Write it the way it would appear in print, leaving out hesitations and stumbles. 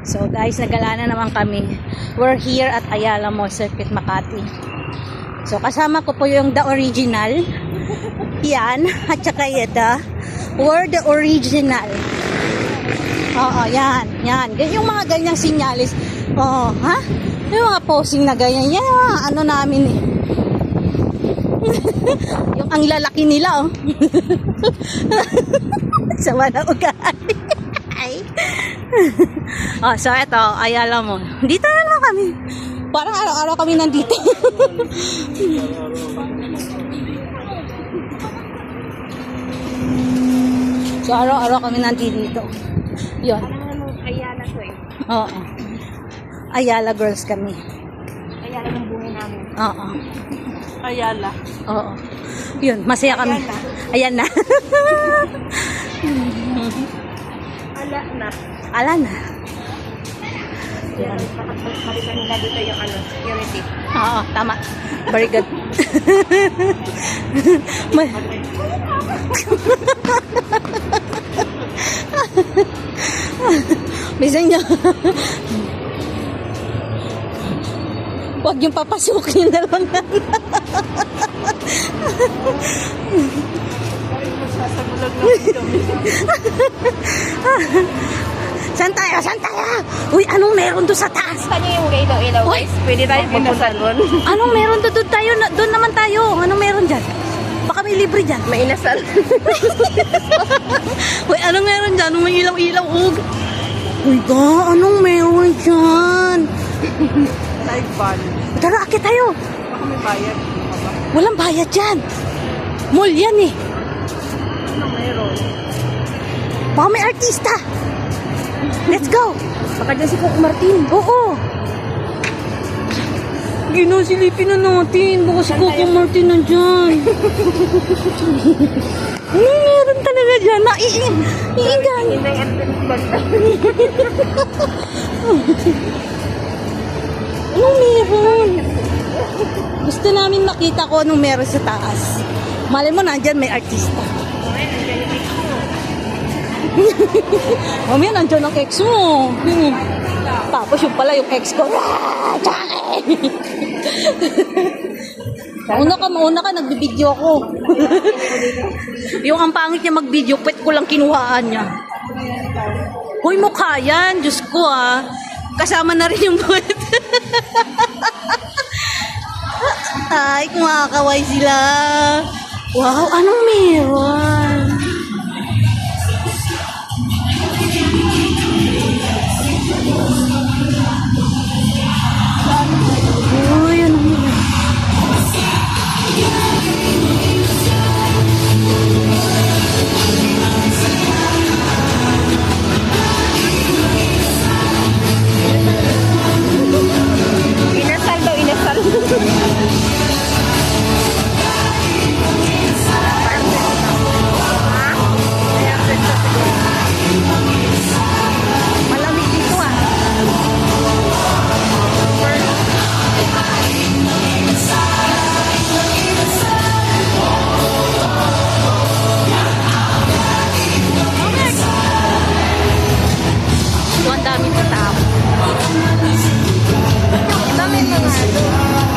So guys, nagala na naman kami. We're here at Ayala Mall Circuit, Makati. So kasama ko po yung The Original. Yan, at saka ito. We're The Original. Oo, yan, yan. Yung mga ganyang sinyalis. Oo, ha? Yung mga posing na ganyan. Yan, ano namin eh. Yung ang lalaki nila, oh. Sama na ugali. Oh, so eto, Ayala Mall. Dito na lang kami. Parang araw-araw kami nandito. So araw-araw kami nandito. Yun. Ayala to eh. Oo. Ayala girls kami. Ayala ng buhay namin. Oo. Ayala. Oo. Yun, masaya kami. Ayan na. Ala na. Ala na. Yan. Balikan nila dito yung ano, security. Oo, tama. Very good. Bisan niya. Huwag yung papasukin na lang. Saan tayo? Saan tayo? Uy, anong meron doon sa taas? Saan yung ilaw guys? Pwede tayo pupunta doon. Anong meron doon tayo? Doon naman tayo. Anong meron dyan? Baka may libre dyan. May inasal. Uy, anong meron dyan? May ilaw-ilaw. Uy, ba? Anong meron dyan? Live ban. Tara, akit tayo. Baka may bayad. Walang bayad dyan. Mall yan eh. Ano meron? Baka may artista. Let's go. Baka dyan si Coco Martin. Oo. Ginosilipin na natin. Baka si Coco Martin na dyan. Anong meron talaga dyan? Iingan. Hindi yung basta. Anong meron? Gusto namin makita ko anong meron sa taas. Malay mo nandyan may artista. Mamaya nandyan ang ex mo. Tapos yung pala yung ex ko. Una ka, nagbibideo ako. Yung ang pangit niya magbideo, pwet ko lang kinuhaan niya. Hoy, mukha yan. Diyos ko ah. Kasama na rin yung puwet. Ay, kumakaway sila. Wow, anong meron? Uy, anong meron? Inasal daw, inasal. Malamig dito ah. Ito ang daming tao. Ang dami mga ano.